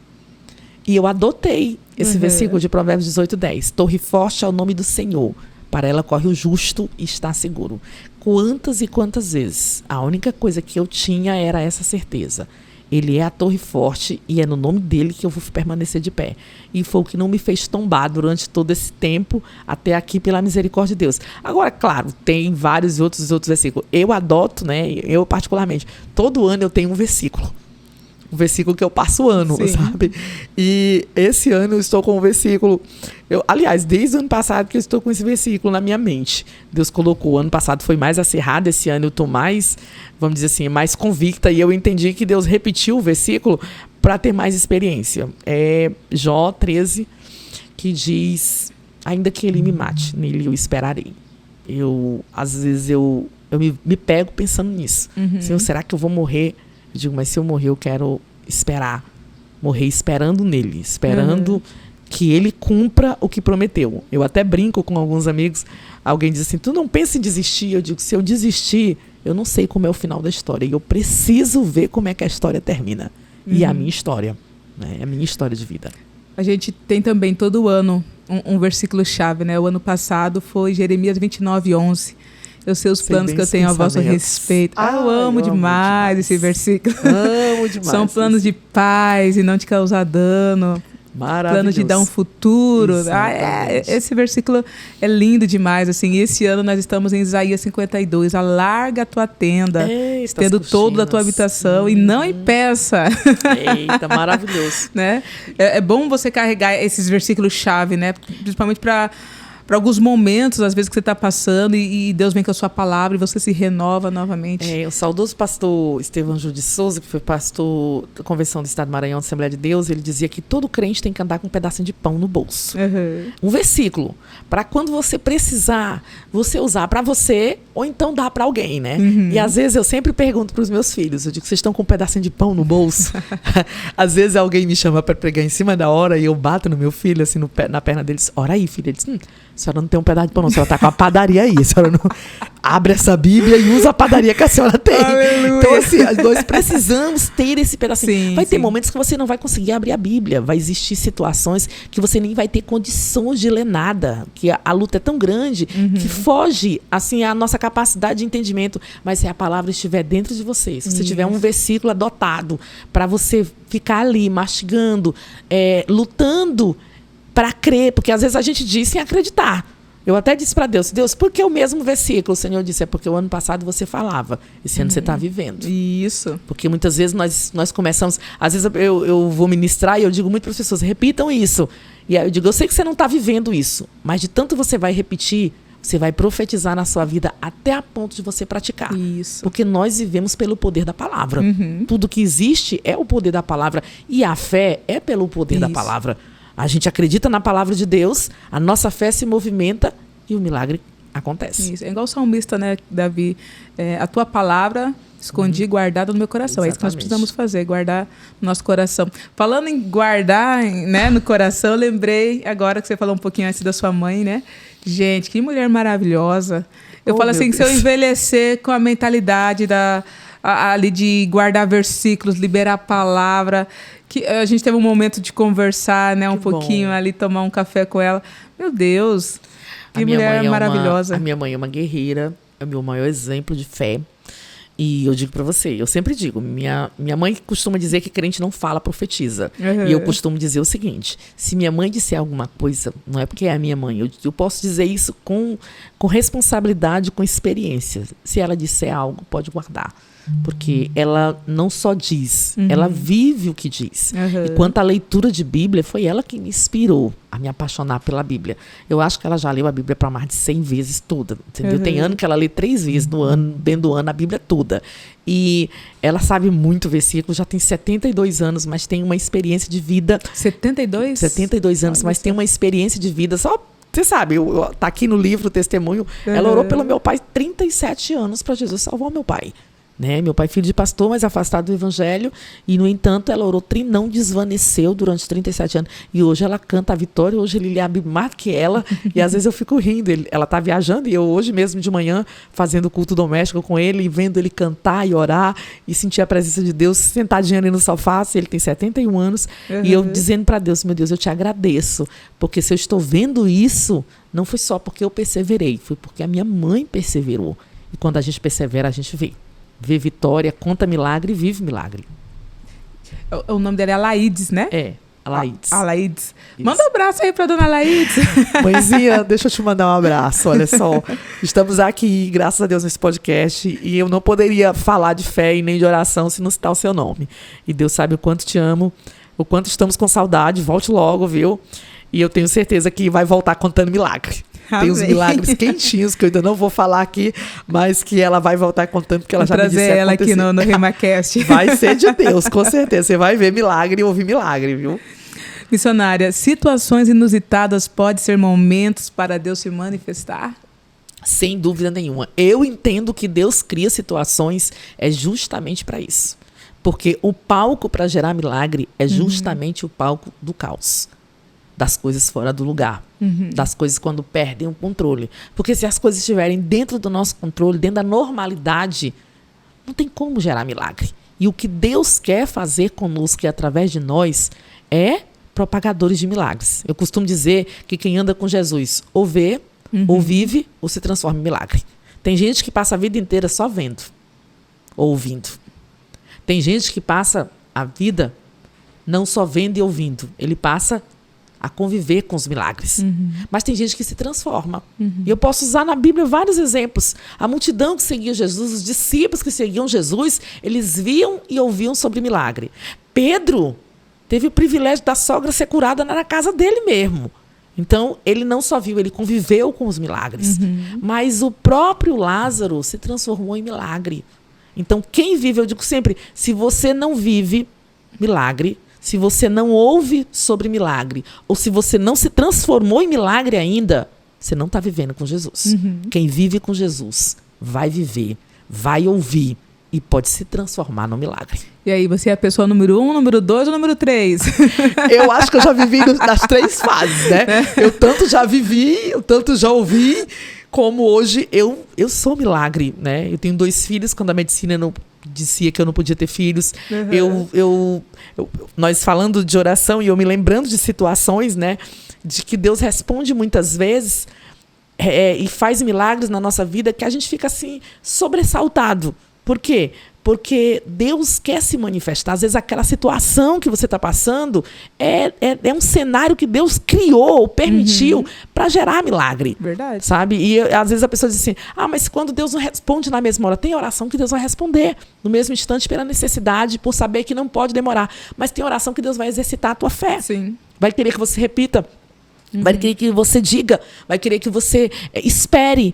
E eu adotei esse versículo de Provérbios 18:10, torre forte é o nome do Senhor, para ela corre o justo e está seguro. Quantas e quantas vezes a única coisa que eu tinha era essa certeza. Ele é a torre forte e é no nome dele que eu vou permanecer de pé. E foi o que não me fez tombar durante todo esse tempo, até aqui, pela misericórdia de Deus. Agora, claro, tem vários outros versículos. Eu adoto, né? Eu particularmente, todo ano eu tenho um versículo. Um versículo que eu passo o ano, sabe? E esse ano eu estou com um versículo... aliás, desde o ano passado que eu estou com esse versículo na minha mente. Deus colocou, o ano passado foi mais acirrado, esse ano eu estou mais, vamos dizer assim, mais convicta. E eu entendi que Deus repetiu o versículo para ter mais experiência. É Jó 13, que diz, ainda que ele me mate, nele eu esperarei. Às vezes eu me pego pensando nisso. Senhor, será que eu vou morrer? Eu digo, mas se eu morrer, eu quero morrer esperando nele, esperando que ele cumpra o que prometeu. Eu até brinco com alguns amigos, alguém diz assim, tu não pensa em desistir? Eu digo, se eu desistir, eu não sei como é o final da história, e eu preciso ver como é que a história termina. E é a minha história, né? É a minha história de vida. A gente tem também todo ano um versículo-chave, né? O ano passado foi Jeremias 29:11. Eu sei os planos que eu tenho a vosso respeito. Eu amo demais esse versículo. Amo demais. São planos de paz e não de causar dano. Planos de dar um futuro. Esse versículo é lindo demais. Assim. E esse ano nós estamos em Isaías 52. Alarga a tua tenda, estendo todo da tua habitação e não impeça. Eita, maravilhoso. Né? É bom você carregar esses versículos-chave, né? Principalmente para alguns momentos, às vezes, que você está passando e Deus vem com a sua palavra e você se renova novamente. O saudoso pastor Estevão Júlio de Souza, que foi pastor da Convenção do Estado do Maranhão, da Assembleia de Deus, ele dizia que todo crente tem que andar com um pedacinho de pão no bolso. Um versículo, para quando você precisar, você usar para você ou então dar para alguém, né? E às vezes eu sempre pergunto para os meus filhos, eu digo, vocês estão com um pedacinho de pão no bolso? Às vezes alguém me chama para pregar em cima da hora e eu bato no meu filho, assim, na perna deles, ora aí, filho. Ele diz, a senhora não tem um pedaço de pão não, a senhora está com a padaria aí, a senhora não abre essa Bíblia e usa a padaria que a senhora tem. Aleluia. Então assim, nós precisamos ter esse pedacinho. Sim, vai ter momentos que você não vai conseguir abrir a Bíblia, vai existir situações que você nem vai ter condições de ler nada, que a luta é tão grande que foge, assim, a nossa capacidade de entendimento, mas se a palavra estiver dentro de você, se você tiver um versículo adotado para você ficar ali mastigando, lutando para crer, porque às vezes a gente diz sem acreditar. Eu até disse para Deus, por que o mesmo versículo? O Senhor disse, é porque o ano passado você falava, esse ano você está vivendo. Isso. Porque muitas vezes nós começamos, às vezes eu vou ministrar e eu digo muito para as pessoas, repitam isso. E aí eu digo, eu sei que você não está vivendo isso, mas de tanto você vai repetir, você vai profetizar na sua vida até a ponto de você praticar. Isso. Porque nós vivemos pelo poder da palavra. Tudo que existe é o poder da palavra. E a fé é pelo poder da palavra. A gente acredita na palavra de Deus, a nossa fé se movimenta e o milagre acontece. Isso. É igual o salmista, né, Davi? A tua palavra escondi guardada no meu coração. Exatamente. É isso que nós precisamos fazer, guardar no nosso coração. Falando em guardar, né, no coração, eu lembrei agora que você falou um pouquinho antes da sua mãe, né? Gente, que mulher maravilhosa. Eu falo assim, se eu envelhecer com a mentalidade ali de guardar versículos, liberar a palavra, que a gente teve um momento de conversar, né, um pouquinho ali, tomar um café com ela. Meu Deus, que mulher maravilhosa. A minha mãe é uma guerreira, é o meu maior exemplo de fé. E eu digo para você, eu sempre digo, minha mãe costuma dizer que crente não fala, profetiza. E eu costumo dizer o seguinte, se minha mãe disser alguma coisa, não é porque é a minha mãe, eu posso dizer isso com responsabilidade, com experiência. Se ela disser algo, pode guardar. Porque ela não só diz, ela vive o que diz. E quanto à leitura de Bíblia, foi ela que me inspirou a me apaixonar pela Bíblia. Eu acho que ela já leu a Bíblia para mais de 100 vezes toda, entendeu? Tem ano que ela lê 3 vezes no ano, dentro do ano, a Bíblia toda. E ela sabe muito versículo, já tem 72 anos, mas tem uma experiência de vida. 72? 72 anos, mas tem uma experiência de vida só. Você sabe, tá aqui no livro o testemunho. Ela orou pelo meu pai 37 anos para Jesus salvar o meu pai. Né? Meu pai, filho de pastor, mas afastado do evangelho, e no entanto ela orou, não desvaneceu durante 37 anos, e hoje ela canta a vitória, hoje ele lê a Bíblia mais que ela, e às vezes eu fico rindo, ela está viajando, e eu hoje mesmo de manhã fazendo culto doméstico com ele, e vendo ele cantar e orar, e sentir a presença de Deus, sentadinho ali no sofá, ele tem 71 anos, e eu dizendo para Deus, meu Deus, eu te agradeço, porque se eu estou vendo isso, não foi só porque eu perseverei, foi porque a minha mãe perseverou, e quando a gente persevera, a gente vê. Vê vitória, conta milagre e vive milagre. O nome dela é Alaides, né? Alaides. Alaides. Manda um abraço aí pra dona Alaides. Mãezinha, deixa eu te mandar um abraço. Olha só, estamos aqui, graças a Deus, nesse podcast, e eu não poderia falar de fé e nem de oração se não citar o seu nome. E Deus sabe o quanto te amo, o quanto estamos com saudade. Volte logo, viu? E eu tenho certeza que vai voltar contando milagre. Tem uns milagres quentinhos que eu ainda não vou falar aqui, mas que ela vai voltar contando, porque ela já me disse trazer ela aqui no RemaCast. Vai ser de Deus, com certeza. Você vai ver milagre e ouvir milagre, viu? Missionária, situações inusitadas podem ser momentos para Deus se manifestar? Sem dúvida nenhuma. Eu entendo que Deus cria situações justamente para isso. Porque o palco para gerar milagre é justamente o palco do caos. Das coisas fora do lugar, das coisas quando perdem o controle. Porque se as coisas estiverem dentro do nosso controle, dentro da normalidade, não tem como gerar milagre. E o que Deus quer fazer conosco e através de nós é propagadores de milagres. Eu costumo dizer que quem anda com Jesus ou vê, ou vive, ou se transforma em milagre. Tem gente que passa a vida inteira só vendo, ou ouvindo. Tem gente que passa a vida não só vendo e ouvindo, ele passa a conviver com os milagres. Mas tem gente que se transforma. E eu posso usar na Bíblia vários exemplos. A multidão que seguia Jesus, os discípulos que seguiam Jesus, eles viam e ouviam sobre milagre. Pedro teve o privilégio da sogra ser curada na casa dele mesmo. Então, ele não só viu, ele conviveu com os milagres. Mas o próprio Lázaro se transformou em milagre. Então, quem vive, eu digo sempre, se você não vive milagre, se você não ouve sobre milagre, ou se você não se transformou em milagre ainda, você não está vivendo com Jesus. Quem vive com Jesus vai viver, vai ouvir e pode se transformar no milagre. E aí, você é a pessoa número 1, número 2 ou número 3? Eu acho que eu já vivi nas 3 fases, né? Eu tanto já vivi, eu tanto já ouvi, como hoje eu sou milagre, né? Eu tenho 2 filhos, quando a medicina não dizia que eu não podia ter filhos. Nós falando de oração e eu me lembrando de situações, né? De que Deus responde muitas vezes e faz milagres na nossa vida que a gente fica assim, sobressaltado. Por quê? Porque Deus quer se manifestar. Às vezes aquela situação que você está passando é um cenário que Deus criou, permitiu para gerar milagre. Verdade. Sabe? E às vezes a pessoa diz assim, mas quando Deus não responde na mesma hora, tem oração que Deus vai responder no mesmo instante pela necessidade, por saber que não pode demorar. Mas tem oração que Deus vai exercitar a tua fé. Sim. Vai querer que você repita. Vai querer que você diga, vai querer que você espere,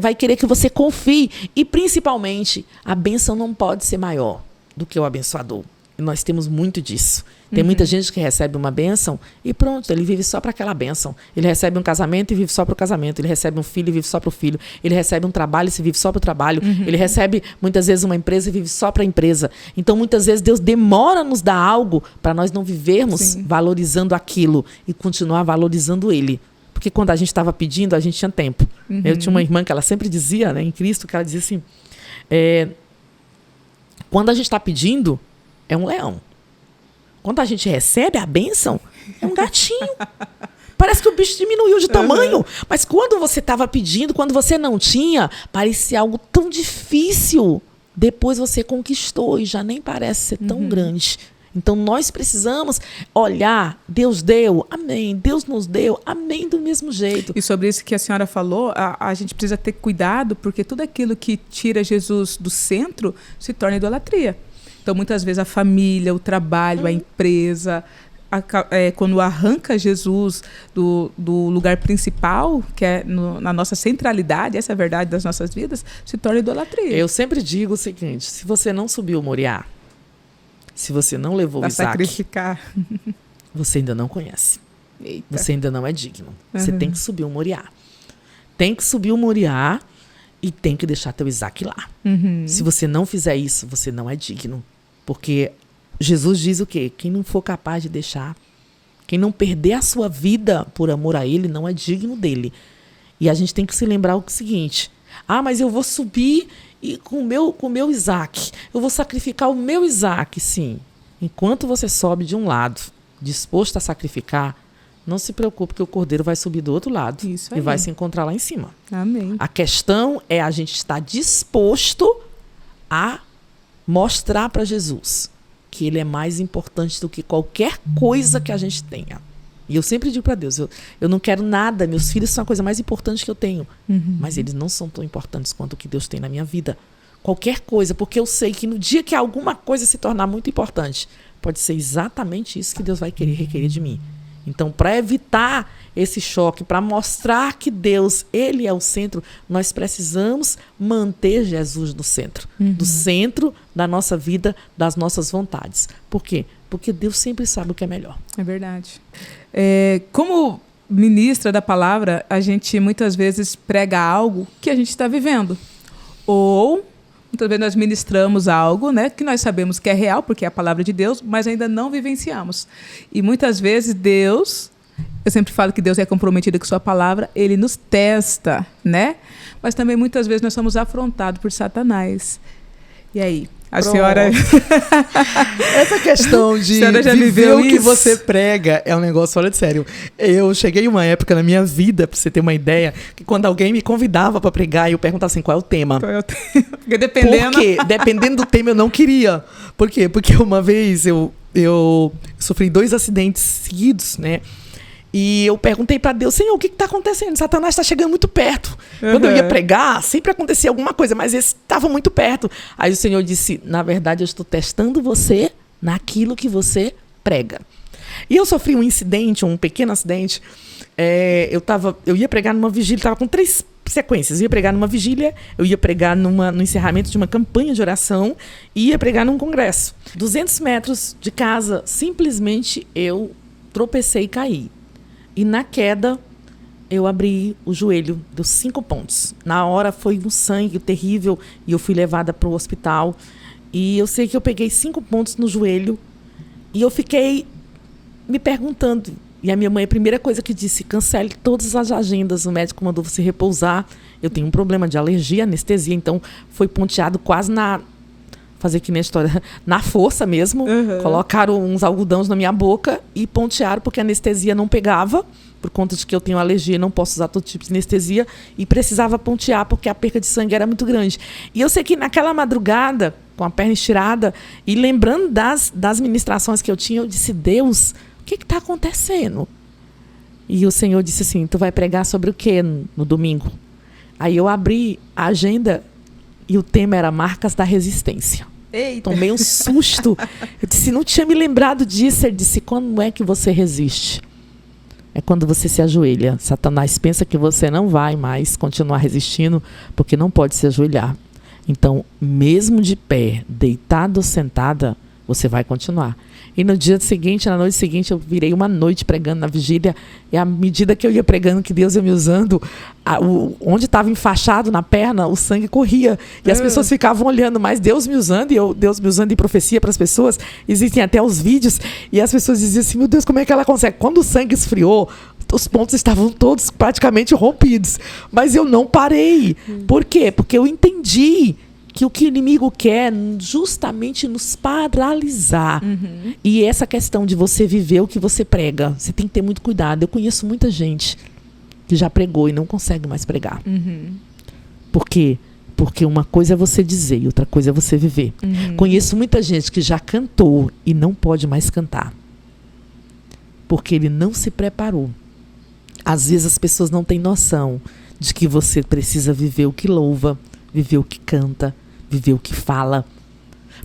vai querer que você confie. E, principalmente, a bênção não pode ser maior do que o abençoador. E nós temos muito disso. Tem muita gente que recebe uma bênção e pronto, ele vive só para aquela bênção. Ele recebe um casamento e vive só para o casamento. Ele recebe um filho e vive só para o filho. Ele recebe um trabalho e vive só para o trabalho. Ele recebe, muitas vezes, uma empresa e vive só para a empresa. Então, muitas vezes, Deus demora a nos dar algo para nós não vivermos valorizando aquilo e continuar valorizando Ele. Porque quando a gente estava pedindo, a gente tinha tempo. Eu tinha uma irmã que ela sempre dizia, né, em Cristo, que ela dizia assim, quando a gente está pedindo, é um leão. Quando a gente recebe a bênção, é um gatinho. Parece que o bicho diminuiu de tamanho. Mas quando você estava pedindo, quando você não tinha, parecia algo tão difícil. Depois você conquistou e já nem parece ser tão grande. Então nós precisamos olhar, Deus deu, amém. Deus nos deu, amém, do mesmo jeito. E sobre isso que a senhora falou, a gente precisa ter cuidado, porque tudo aquilo que tira Jesus do centro se torna idolatria. Então, muitas vezes, a família, o trabalho, a empresa, quando arranca Jesus do lugar principal, que é na nossa centralidade, essa é a verdade das nossas vidas, se torna idolatria. Eu sempre digo o seguinte, se você não subiu o Moriá, se você não levou o Isaac, sacrificar, você ainda não conhece. Eita. Você ainda não é digno. Você tem que subir o Moriá. Tem que subir o Moriá e tem que deixar teu Isaac lá. Se você não fizer isso, você não é digno. Porque Jesus diz o quê? Quem não for capaz de deixar, quem não perder a sua vida por amor a Ele, não é digno dele. E a gente tem que se lembrar o seguinte, mas eu vou subir com o meu Isaac, eu vou sacrificar o meu Isaac, sim. Enquanto você sobe de um lado, disposto a sacrificar, não se preocupe que o cordeiro vai subir do outro lado e vai se encontrar lá em cima. Amém. A questão é a gente estar disposto a mostrar para Jesus que Ele é mais importante do que qualquer coisa que a gente tenha. E eu sempre digo para Deus, eu não quero nada, meus filhos são a coisa mais importante que eu tenho, mas eles não são tão importantes quanto o que Deus tem na minha vida. Qualquer coisa, porque eu sei que no dia que alguma coisa se tornar muito importante, pode ser exatamente isso que Deus vai querer requerer de mim. Então, para evitar esse choque, para mostrar que Deus, Ele é o centro, nós precisamos manter Jesus no centro. Do centro da nossa vida, das nossas vontades. Por quê? Porque Deus sempre sabe o que é melhor. É verdade. Como ministra da palavra, a gente muitas vezes prega algo que a gente está vivendo. Ou muitas vezes nós ministramos algo, né, que nós sabemos que é real, porque é a palavra de Deus, mas ainda não vivenciamos. E muitas vezes Deus, eu sempre falo que Deus é comprometido com sua palavra, Ele nos testa, né? Mas também muitas vezes nós somos afrontados por Satanás. E aí? A senhora... Essa questão de viver o que você prega é um negócio fora de sério. Eu cheguei uma época na minha vida, pra você ter uma ideia, que quando alguém me convidava pra pregar, eu perguntava assim, qual é o tema? Qual é o tema? Porque dependendo... Por quê? Dependendo do tema, eu não queria. Por quê? Porque uma vez eu sofri 2 acidentes seguidos, né? E eu perguntei para Deus, Senhor, o que está acontecendo? Satanás está chegando muito perto. Quando eu ia pregar, sempre acontecia alguma coisa, mas esse estava muito perto. Aí o Senhor disse, na verdade, eu estou testando você naquilo que você prega. E eu sofri um incidente, um pequeno acidente. Eu ia pregar numa vigília, estava com 3 sequências. Eu ia pregar numa vigília, eu ia pregar no encerramento de uma campanha de oração e ia pregar num congresso. 200 metros de casa, simplesmente eu tropecei e caí. E na queda, eu abri o joelho, deu 5 pontos. Na hora foi um sangue terrível e eu fui levada para o hospital. E eu sei que eu peguei 5 pontos no joelho e eu fiquei me perguntando. E a minha mãe, a primeira coisa que disse, cancele todas as agendas, o médico mandou você repousar. Eu tenho um problema de alergia, anestesia, então foi ponteado quase fazer que nem a história, na força mesmo. Colocaram uns algodões na minha boca e pontearam porque a anestesia não pegava, por conta de que eu tenho alergia e não posso usar todo tipo de anestesia, e precisava pontear porque a perca de sangue era muito grande. E eu sei que naquela madrugada, com a perna estirada, e lembrando das ministrações que eu tinha, eu disse, Deus, o que está acontecendo? E o Senhor disse assim, tu vai pregar sobre o quê no domingo? Aí eu abri a agenda e o tema era Marcas da Resistência. Eita. Tomei um susto. Eu disse, não tinha me lembrado disso. Ele disse, quando é que você resiste? É quando você se ajoelha. Satanás pensa que você não vai mais continuar resistindo, porque não pode se ajoelhar. Então, mesmo de pé, deitado ou sentada, você vai continuar. E no dia seguinte, na noite seguinte, eu virei uma noite pregando na vigília. E à medida que eu ia pregando, que Deus ia me usando, onde estava enfaixado na perna, o sangue corria. E as pessoas ficavam olhando, mas Deus me usando, e Deus me usando em profecia para as pessoas. Existem até os vídeos. E as pessoas diziam assim, meu Deus, como é que ela consegue? Quando o sangue esfriou, os pontos estavam todos praticamente rompidos. Mas eu não parei. Por quê? Porque eu entendi que o que o inimigo quer justamente nos paralisar. E essa questão de você viver o que você prega, você tem que ter muito cuidado. Eu conheço muita gente que já pregou e não consegue mais pregar. Por quê? Porque uma coisa é você dizer e outra coisa é você viver. Conheço muita gente que já cantou e não pode mais cantar. Porque ele não se preparou. Às vezes as pessoas não têm noção de que você precisa viver o que louva, viver o que canta, viver o que fala.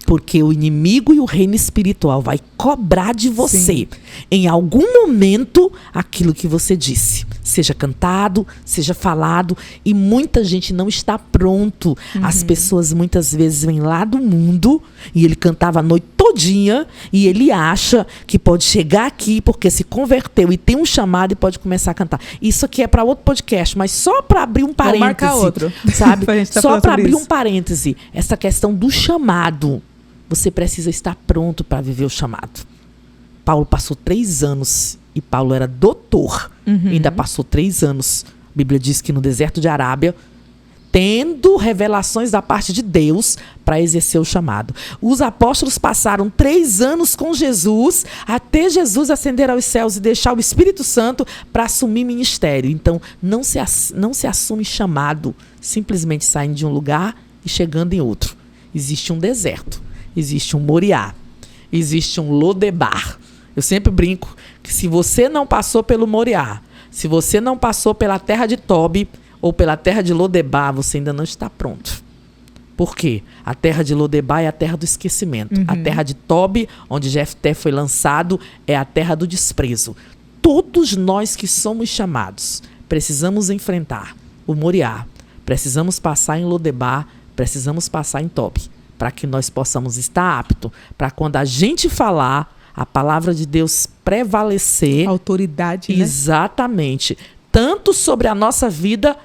Porque o inimigo e o reino espiritual vai cobrar de você, em algum momento, aquilo que você disse. Seja cantado, seja falado. E muita gente não está pronto. As pessoas muitas vezes vêm lá do mundo e ele cantava a noite todinha e ele acha que pode chegar aqui porque se converteu e tem um chamado e pode começar a cantar. Isso aqui é para outro podcast, mas só para abrir um parêntese. Vou marcar outro. Sabe? Só para abrir um parêntese. Essa questão do chamado. Você precisa estar pronto para viver o chamado. Paulo passou 3 anos e Paulo era doutor. Ainda passou 3 anos. A Bíblia diz que no deserto de Arábia, tendo revelações da parte de Deus para exercer o chamado. Os apóstolos passaram 3 anos com Jesus, até Jesus ascender aos céus e deixar o Espírito Santo para assumir ministério. Então, não se assume chamado simplesmente saindo de um lugar e chegando em outro. Existe um deserto, existe um Moriá, existe um Lodebar. Eu sempre brinco que se você não passou pelo Moriá, se você não passou pela terra de Tobi ou pela terra de Lodebar, você ainda não está pronto. Por quê? A terra de Lodebar é a terra do esquecimento. A terra de Tobi, onde Jefté foi lançado, é a terra do desprezo. Todos nós que somos chamados, precisamos enfrentar o Moriá. Precisamos passar em Lodebar, precisamos passar em Tobi, para que nós possamos estar aptos, para quando a gente falar, a palavra de Deus prevalecer. Autoridade, né? Exatamente. Tanto sobre a nossa vida,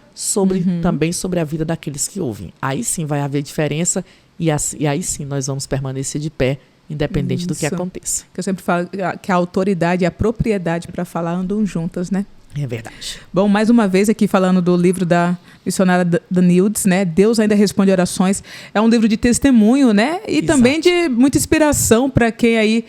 também sobre a vida daqueles que ouvem. Aí sim vai haver diferença e aí sim nós vamos permanecer de pé, independente do que aconteça. Eu sempre falo que a autoridade e a propriedade para falar andam juntas, né? É verdade. Bom, mais uma vez aqui falando do livro da missionária Danildes, né? Deus ainda responde orações. É um livro de testemunho, né? E também de muita inspiração para quem aí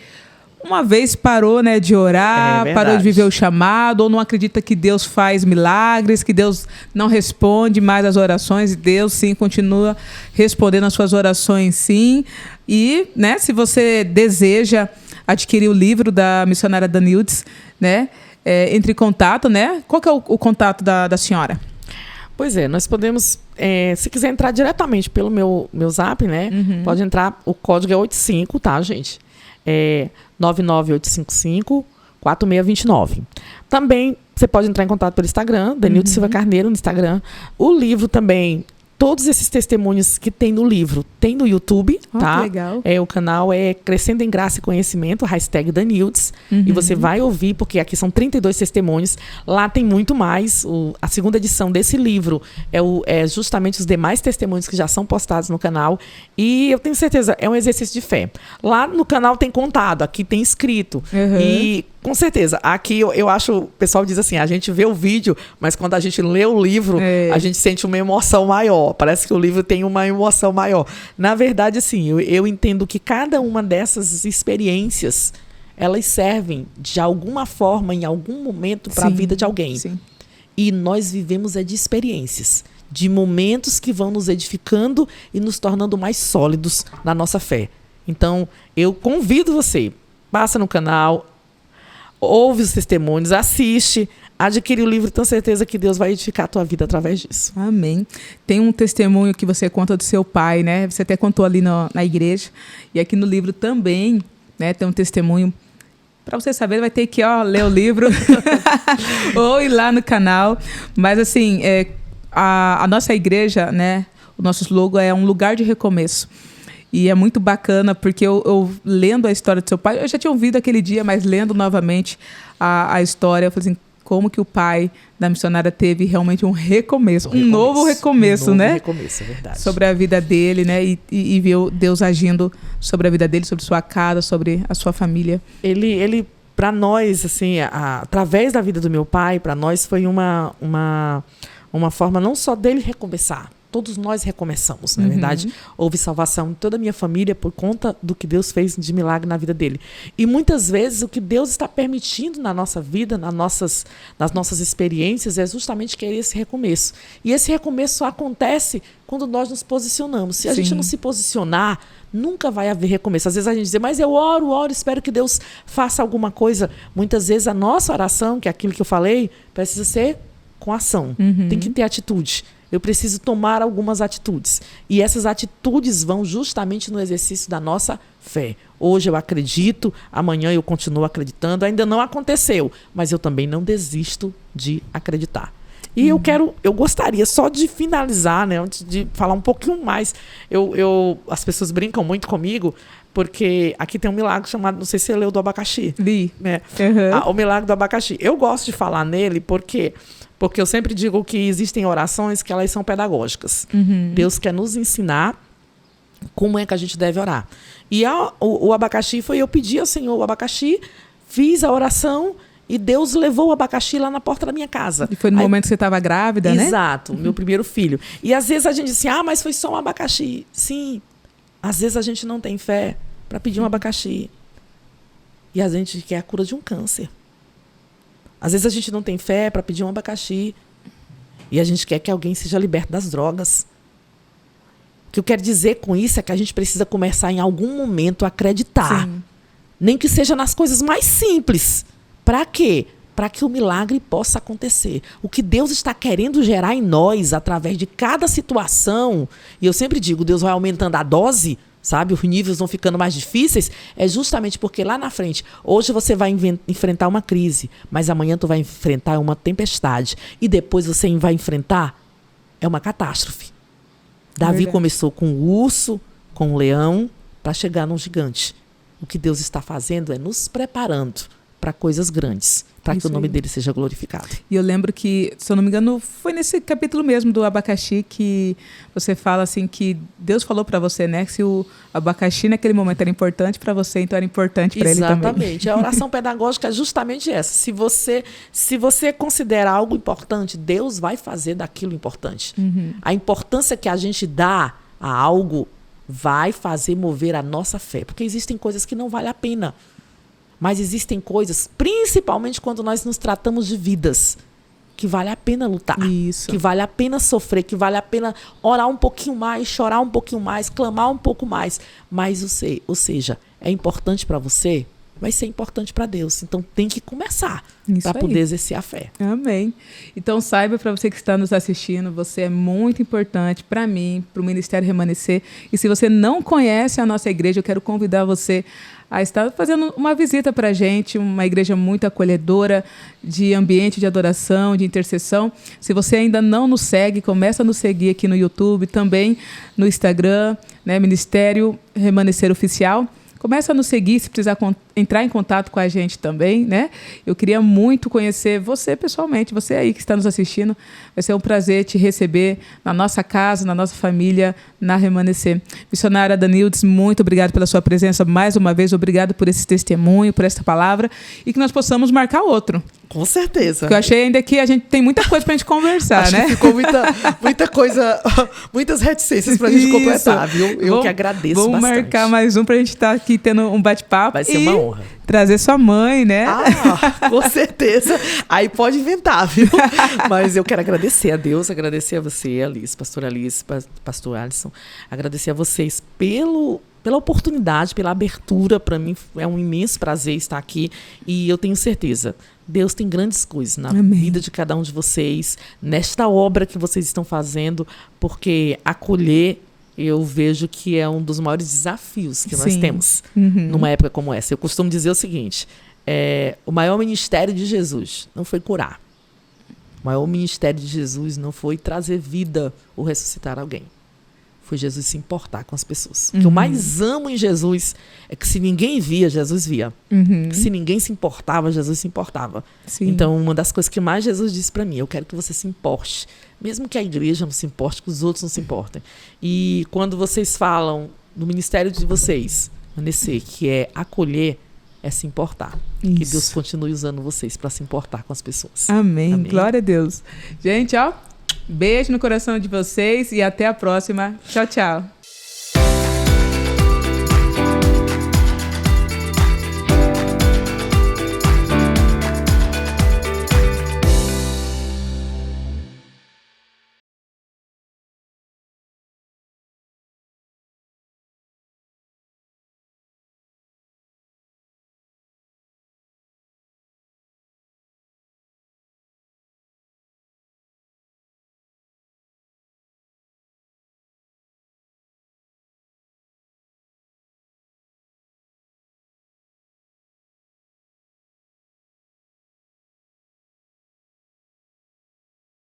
uma vez parou, né, de orar, parou de viver o chamado, ou não acredita que Deus faz milagres, que Deus não responde mais as orações. Deus, sim, continua respondendo as suas orações, sim. E, né, se você deseja adquirir o livro da missionária Danildes, né, entre em contato, né? Qual que é o contato da senhora? Pois é, nós podemos, se quiser entrar diretamente pelo meu zap, né? Pode entrar, o código é 85, tá, gente? é 99855-4629. Também você pode entrar em contato pelo Instagram, Denilde Silva Carneiro no Instagram. O livro também, todos esses testemunhos que tem no livro, tem no YouTube, tá? Que legal. O canal é Crescendo em Graça e Conhecimento, hashtag Danildes. E você vai ouvir, porque aqui são 32 testemunhos. Lá tem muito mais. A segunda edição desse livro é justamente os demais testemunhos que já são postados no canal. E eu tenho certeza, é um exercício de fé. Lá no canal tem contado, aqui tem escrito. E com certeza, aqui eu acho, o pessoal diz assim, a gente vê o vídeo, mas quando a gente lê o livro, a gente sente uma emoção maior. Parece que o livro tem uma emoção maior. Na verdade, assim, eu entendo que cada uma dessas experiências, elas servem de alguma forma, em algum momento, para a vida de alguém. Sim. E nós vivemos de experiências, de momentos que vão nos edificando e nos tornando mais sólidos na nossa fé. Então, eu convido você, passa no canal, ouve os testemunhos, assiste, adquire o livro, tenho certeza que Deus vai edificar a tua vida através disso. Amém. Tem um testemunho que você conta do seu pai, né? Você até contou ali na igreja. E aqui no livro também, né, tem um testemunho. Para você saber, vai ter que ler o livro ou ir lá no canal. Mas assim, a nossa igreja, né, o nosso slogan é um lugar de recomeço. E é muito bacana, porque eu lendo a história do seu pai, eu já tinha ouvido aquele dia, mas lendo novamente a história, eu falei assim, como que o pai da missionária teve realmente um recomeço, um novo recomeço, né? Recomeço, é verdade. Sobre a vida dele, né? E viu Deus agindo sobre a vida dele, sobre sua casa, sobre a sua família. Ele para nós, assim, através da vida do meu pai, para nós foi uma forma não só dele recomeçar. Todos nós recomeçamos, na verdade. Houve salvação em toda a minha família por conta do que Deus fez de milagre na vida dele. E muitas vezes o que Deus está permitindo na nossa vida, nas nossas experiências, é justamente querer esse recomeço. E esse recomeço só acontece quando nós nos posicionamos. Se a gente não se posicionar, nunca vai haver recomeço. Às vezes a gente diz, mas eu oro, espero que Deus faça alguma coisa. Muitas vezes a nossa oração, que é aquilo que eu falei, precisa ser com ação. Tem que ter atitude. Eu preciso tomar algumas atitudes. E essas atitudes vão justamente no exercício da nossa fé. Hoje eu acredito, amanhã eu continuo acreditando. Ainda não aconteceu, mas eu também não desisto de acreditar. E eu gostaria só de finalizar, né, antes de falar um pouquinho mais. As pessoas brincam muito comigo, porque aqui tem um milagre chamado, não sei se você leu, do abacaxi. Li. Né? O milagre do abacaxi. Eu gosto de falar nele porque eu sempre digo que existem orações que elas são pedagógicas. Deus quer nos ensinar como é que a gente deve orar. E o abacaxi foi, eu pedi ao Senhor o abacaxi, fiz a oração e Deus levou o abacaxi lá na porta da minha casa. E foi no momento que você estava grávida, né? Exato, meu primeiro filho. E às vezes a gente diz assim, mas foi só um abacaxi. Sim, às vezes a gente não tem fé para pedir um abacaxi. E a gente quer a cura de um câncer. Às vezes a gente não tem fé para pedir um abacaxi e a gente quer que alguém seja liberto das drogas. O que eu quero dizer com isso é que a gente precisa começar em algum momento a acreditar. Sim. Nem que seja nas coisas mais simples. Para quê? Para que o milagre possa acontecer. O que Deus está querendo gerar em nós através de cada situação, e eu sempre digo, Deus vai aumentando a dose, sabe? Os níveis vão ficando mais difíceis, é justamente porque lá na frente, hoje você vai enfrentar uma crise, mas amanhã tu vai enfrentar uma tempestade, e depois você vai enfrentar uma catástrofe. Davi começou com o urso, com o leão, para chegar num gigante. O que Deus está fazendo é nos preparando para coisas grandes, para que o nome dele seja glorificado. E eu lembro que, se eu não me engano, foi nesse capítulo mesmo do abacaxi que você fala assim que Deus falou para você, né, que se o abacaxi naquele momento era importante para você, então era importante para ele também. Exatamente. A oração pedagógica é justamente essa. Se você considera algo importante, Deus vai fazer daquilo importante. A importância que a gente dá a algo vai fazer mover a nossa fé, porque existem coisas que não valem a pena. Mas existem coisas, principalmente quando nós nos tratamos de vidas, que vale a pena lutar. Isso. Que vale a pena sofrer, que vale a pena orar um pouquinho mais, chorar um pouquinho mais, clamar um pouco mais. Mas, ou seja, é importante para você, vai ser importante para Deus. Então tem que começar para poder exercer a fé. Amém. Então saiba, para você que está nos assistindo, você é muito importante para mim, para o Ministério Remanescer. E se você não conhece a nossa igreja, eu quero convidar você a estar fazendo uma visita para a gente, uma igreja muito acolhedora, de ambiente de adoração, de intercessão. Se você ainda não nos segue, começa a nos seguir aqui no YouTube, também no Instagram, né, Ministério Remanescer Oficial. Começa a nos seguir, se precisar entrar em contato com a gente também, né? Eu queria muito conhecer você pessoalmente, você aí que está nos assistindo. Vai ser um prazer te receber na nossa casa, na nossa família, na Remanescer. Missionária Danildes, muito obrigado pela sua presença mais uma vez. Obrigado por esse testemunho, por essa palavra. E que nós possamos marcar outro. Com certeza. Porque eu achei ainda que a gente tem muita coisa para a gente conversar, Acho né? que ficou muita coisa, muitas reticências para a gente completar, viu? Eu que agradeço bastante. Vamos marcar mais um para a gente estar aqui tendo um bate-papo. Vai ser uma honra. Trazer sua mãe, né? Ah, com certeza. Aí pode inventar, viu? Mas eu quero agradecer a Deus, agradecer a você, Alice, pastor Alisson, agradecer a vocês pela oportunidade, pela abertura. Para mim é um imenso prazer estar aqui e eu tenho certeza, Deus tem grandes coisas na vida de cada um de vocês, nesta obra que vocês estão fazendo, porque acolher, eu vejo que é um dos maiores desafios que nós temos numa época como essa. Eu costumo dizer o seguinte, o maior ministério de Jesus não foi curar. O maior ministério de Jesus não foi trazer vida ou ressuscitar alguém. Foi Jesus se importar com as pessoas. O que eu mais amo em Jesus é que se ninguém via, Jesus via. Que se ninguém se importava, Jesus se importava. Sim. Então, uma das coisas que mais Jesus disse para mim, eu quero que você se importe. Mesmo que a igreja não se importe, que os outros não se importem. E quando vocês falam do ministério de vocês, que é acolher, é se importar. Isso. Que Deus continue usando vocês para se importar com as pessoas. Amém. Glória a Deus. Gente, ó, beijo no coração de vocês e até a próxima. Tchau, tchau.